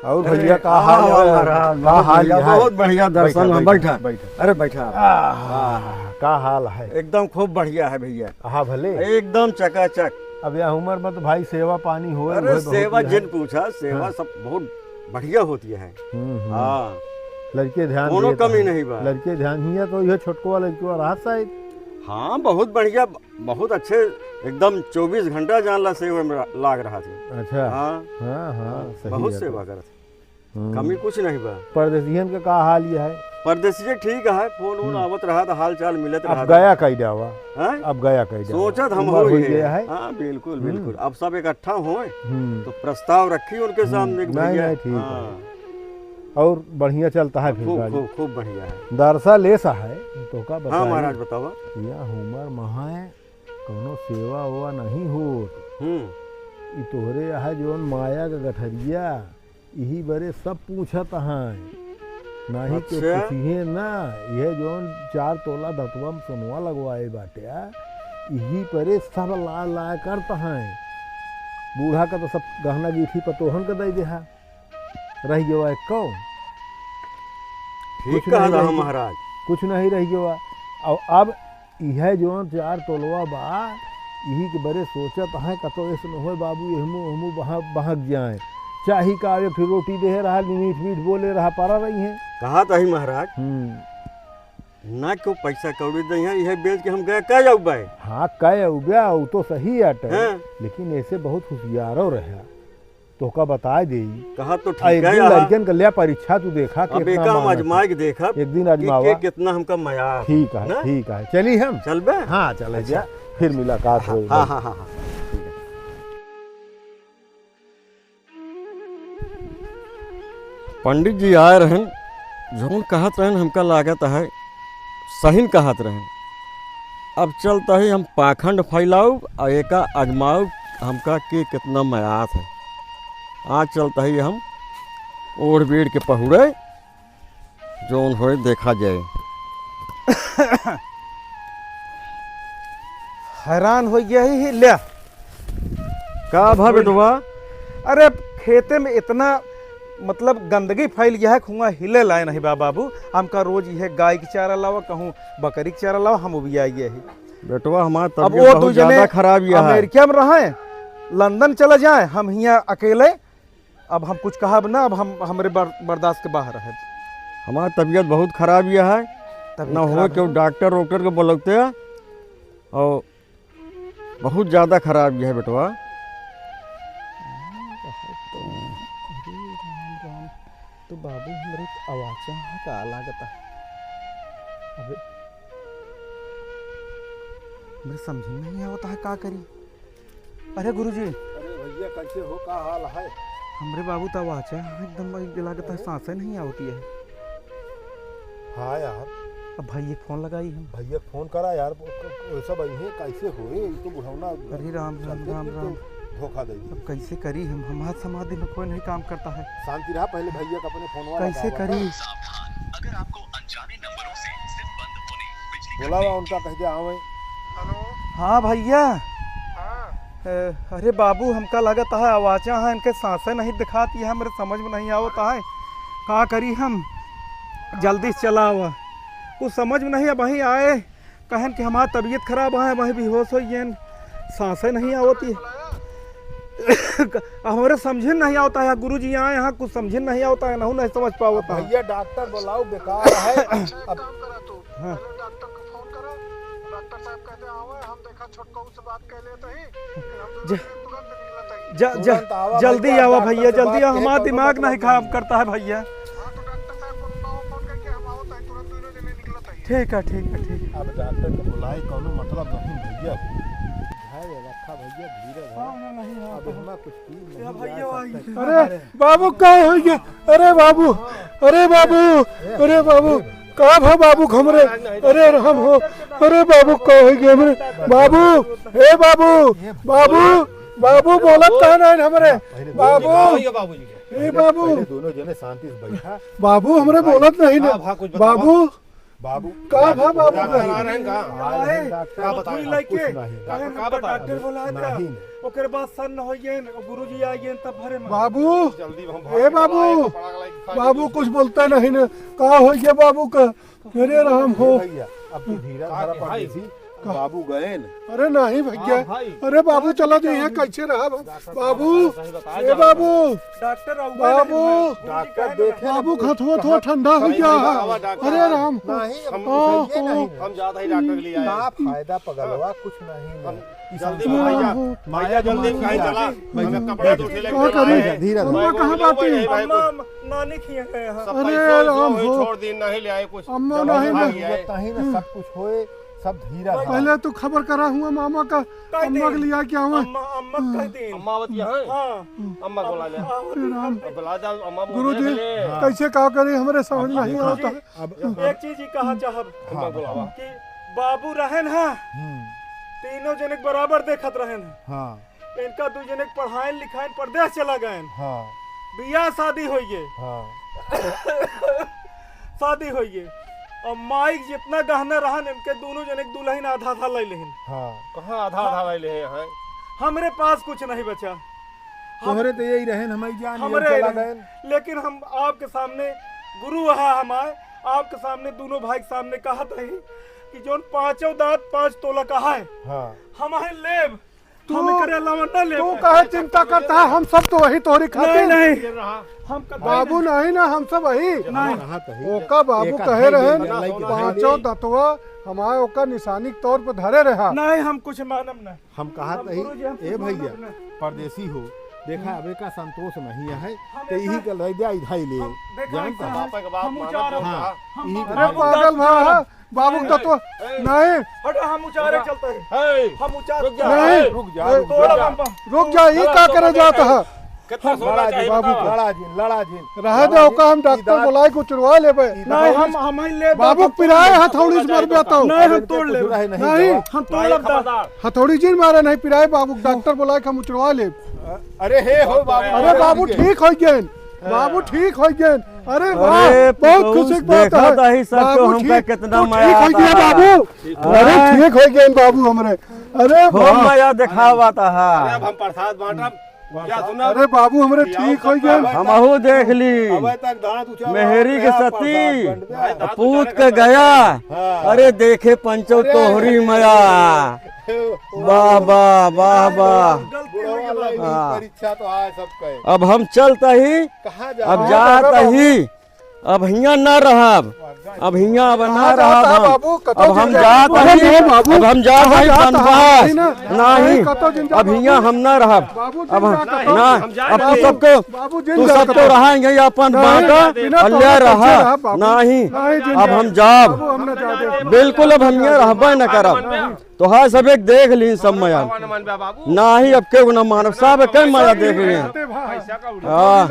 और भैया का हाल है? का हाल है? बहुत बढ़िया दर्शन में बैठा। अरे बैठा। का हाल है? एकदम खूब बढ़िया है भैया। हाँ भले एकदम चकाचक। अब यह उम्र में तो भाई सेवा पानी हो। अरे सेवा जिन पूछा, सेवा सब बहुत बढ़िया होती है। हाँ लड़के ध्यान कोनो कमी नहीं बा। लड़के ध्यान ही है तो यह छोटको लड़के रहा शायद। हाँ बहुत बढ़िया, बहुत अच्छे, एकदम 24 घंटा जानला सेवा में लाग रहा थी। अच्छा हाँ हाँ हाँ सही बहुत है। सेवा करत, कमी कुछ नहीं बा। परदेसियन का हाल ये है? परदेसी ठीक है, फोन वोन आवत रहा था, हाल चाल मिलत रहा। अब गया कई जावा? हैं? अब गया कई जावा? सोचत हम उम्र हो गया है। हाँ बिल्कुल बिल्कुल। अब सब इकट्ठा होए तो प्रस्ताव रखी उनके सामने। नहीं ठीक है। और बढ़िया चलता है फिर गाड़ी? खूब खूब बढ़िया है। दरसा लेसा है तो का बता। हाँ महाराज बताओ। या उमर महा कोनो सेवा हुआ नहीं हो ई तोहरे है जोन माया का गठरिया यही बरे सब पूछत हैं नहीं के पूछिए ना। यह जोन 4 तोला दतवम सुनवा लगवाए बाटे यही परे सब ला ला करता हैं। बूढ़ा का तो सब गहना गीठी पतोहन का दे देहा रह गया कौन? ठीक कहा था महाराज, कुछ नहीं रह गया। और अब यह जो 4 तोलवा बा यही के बड़े सोचत है कतो ऐसे न हो बाबू हमू बहक जाए चाही का फिर रोटी दे रहा मीठ मीठ बोले रहा पारा रही है। कहा था ही महाराज ना क्यों पैसा कौड़ी दे यह बेच के हम गए कह जाऊ बाय। हाँ कह उब्या वो तो सही अटे लेकिन ऐसे बहुत होशियारो रहा तो का बता दे। कहा तो ठीक है। लड़कियन का लिया परीक्षा तू देखा अब एक आजमा के देखा एक दिन आजमावा कितना हमका मया। ठीक है ठीक है चली हम चलबे। हाँ चले जा फिर मुलाकात हो। हाँ हाँ हाँ ठीक है। पंडित जी आए रहन जोन कहत रहन हमका लागत है सहीन कहत रहन। अब चलता ही हम पाखंड फैलाऊ और एका आजमाऊ हमका के कितना मयात है। आज चलता ही हम ओढ़ बेड़ के पहुड़े जोन होए देखा जाए। हैरान हो गया ही लिया का भा बेटवा? अरे खेते में इतना मतलब गंदगी फैल गया है खुआ हिले लाए नहीं बाबू। हमका रोज यह गाय की चारा लावा कहूँ बकरी की चारा लावा हम भी आ गए ही। बेटवा हमारा तबीयत बहुत ज्यादा खराब है। अमेरिका में रहे लंदन चला जाए हम यहाँ अकेले। अब हम कुछ कहा ना अब हम हमारे बर्दाश्त के बाहर है। हमारा तबीयत बहुत खराब है ना हो क्यों डॉक्टर वोक्टर को बुलाते हैं और बहुत ज़्यादा खराब है बेटवा। तो बाबू हमारे आवाज़ का लागत है अबे मेरे समझ में नहीं आता है का करी। अरे गुरुजी। अरे भैया कैसे हो का हाल है? हमरे बाबू तो आवाज़ एकदम लागत है सांसें नहीं आती है। हाँ यार अब भाई एक फ़ोन लगाई हम। भैया फोन करा यार वैसा भाई कैसे होए तो बुढ़ाना। अरे राम राम राम राम धोखा दे। अब कैसे करी हम हमारे समाधि में कोई नहीं काम करता है। शांति रहा पहले भैया का अपने फोन कैसे करी। अगर आपको अनजाने नंबरों से सिम बंद होने बिजली बोला उनका कह दे आवे। हेलो हाँ भैया। हाँ अरे बाबू हमका लगता है आवाज़ें हैं इनके सांसें नहीं दिखाती है मेरे समझ में नहीं आवता है का करी हम। जल्दी से चला हुआ कुछ समझ में नहीं है। वहीं आए कहन कि हमारी तबीयत खराब है वहीं बेहोश हो गए सांसें नहीं आवती हमारे समझे नहीं आता है। गुरुजी आए यहाँ कुछ समझे नहीं आता है नहीं समझ पाओ। भैया डॉक्टर बुलाओ बेकार है। अब काम करा तू पहले डॉक्टर को फोन करा। डॉक्टर साहब कहते आवे हम देखा छोटका से बात कर लेते ही हम तुरंत निकलते ही। जल्दी आओ भैया जल्दी आओ हमारा दिमाग नहीं काम करता है भैया। हां तो डॉक्टर साहब को फोन करके हम आवत है तुरंत दोनों जने निकलते ही। ठीक है ठीक है ठीक है। अब डॉक्टर को बुलाए कोनो मतलब नहीं भैया है रखा भैया धीरे है। अब हमें कुछ की नहीं। अरे बाबू क्या हो गया? अरे बाबू अरे बाबू अरे बाबू कहाँ भा बाबू घमरे। अरे राम हो। अरे बाबू क्या हो गया मेरे बाबू? हे बाबू बाबू बाबू बोलत कहाँ नहीं हमारे बाबू। हे बाबू दोनों जने शांति से बैठा। बाबू हमारे बोलत नहीं ना बाबू बाबू का भा बाबू डॉक्टर आ रहे हैं का का बताएं लइके कुछ नहीं का बता डॉक्टर बोला था नहीं ओकर बाद सन न होइए गुरुजी आइए तब भरे में बाबू जल्दी हम ए बाबू बाबू कुछ बोलता नहीं ना का हो गया बाबू का मेरे राम हो भैया अब तू धीरा धारा पड़ी थी बाबू गए न अरे नहीं भैया अरे बाबू चला दे यहाँ कैसे रहा बाबू ए बाबू डॉक्टर बाबू डॉक्टर देखे बाबू खतवा थोड़ा ठंडा हो गया अरे राम नहीं हम हाँ, उठाइए नहीं हम ज्यादा ही डॉक्टर के लिए का फायदा पगलवा कुछ नहीं जल्दी माया माया जल्दी कहीं चला हमें कपड़ा तो ठेले क्या करे धीरे अम्मा कहाँ बाती नानी खिया गए हैं अरे राम हो छोड़ दिन नहीं ले आए कुछ अम्मा नहीं ना तही ना सब कुछ होए सब धीरा पहले तू खबर करा हुआ मामा का अम्मा के लिया क्या हुआ अम्मा अम्मा कह दिन अम्मा बतिया है हां अम्मा को बुला ले अरे राम बुला जा अम्मा गुरुजी कैसे क्या करे हमारे समझ नहीं आता अब एक चीज ही कहा चाहब अम्मा बुलावा कि बाबू रहन है तीनों जने बराबर देखत रहन हाँ इनका दू जने पढ़ाए लिखाए परदेश चला गए हाँ बियाह शादी होइए हाँ शादी होइए और माइक जितना गहना रहन इनके दोनों जने दुल्हन आधा आधा ले लेहन हाँ कहां आधा आधा ले हैं हमरे पास कुछ नहीं बचा हमारे तो यही रहे हमारी जान हमरे चला रहे। गए लेकिन हम आपके सामने गुरु है हमारे आपके सामने दोनों भाई के सामने कहा था कि जो पांचों दांत 5 तोला का है हाँ हमारे लेब हम करे अलावा न ले तू कहे चिंता करता है हम सब तो वही तोरी खाते नहीं हैं नहीं हम बाबू नहीं ना हम सब वही रहा तो ही ओका बाबू एक कहे आधा रहे ही दिन लाइक पांचों तत्वा हमारे ओका निशानी के तौर पर धरे रहा नहीं हम कुछ मानम नहीं हम कहा हम तही गुरुजी, हम ए कुछ भैया मानब नहीं। परदेसी हो देखा अबे का संतोष नहीं है तो यही का लैजा इधाई ले जानता है पापा के बाप हम माना उचारे तो हाँ हम यही अरे पागल भा बाबू का तत्वा नहीं हटो हम उचारे चलते हैं हे हम उचारे नहीं रुक जा तोड़ा हम रुक जा ये क्या करे जाता है कितना सोना लड़ा चाहिए जी बाबू बताओ लड़ा जी रह दो का हम डॉक्टर बुलाए को चुरवा ले नहीं हम ही ले बाबू पिराए हथौड़ी से मार जाता हूँ नहीं हम तोड़ ले नहीं हम तोड़ ले खबरदार हथौड़ी जी मारे नहीं पिराए बाबू डॉक्टर बुलाए के हम उचरवा ले अरे हे हो बाबू अरे बाबू ठीक हो गए बाबू ठीक हो गए अरे वाह अरे बहुत खुशी की बात देखा है था ही सबको बाबू हमका ठीक- कितना तू माया ठीक हो गया आता है। बाबू अरे ठीक हो गए बाबू हमरे अरे हम वाह माया दिखावा था अब हम प्रसाद बांटब क्या सुना अरे बाबू हमरे ठीक हो गए हमहू देख ली अबे तक दांत ऊंचा मेहरी के सती सती पूत के गया अरे देखे पंचो तोहरी माया वाह वाह वाह वाह हाँ। परीक्षा तो आए सबके अब हम चलता ही कहाँ जा अब जाता ही अब हियाँ न रहब अब हियाँ अब न रहब हम अब हम जात ही अब हम जात ही बनवास नहीं अब हियाँ हम न रहब अब ना अब तू सबको रहेंगे अपन बांका अल्लाह रहा नहीं अब हम जाब बिल्कुल अब हम यहाँ रहबे न करब तो हाँ सब एक देख ली सब माया नहीं अब क्यों न मानव सब कई माया देख ली हाँ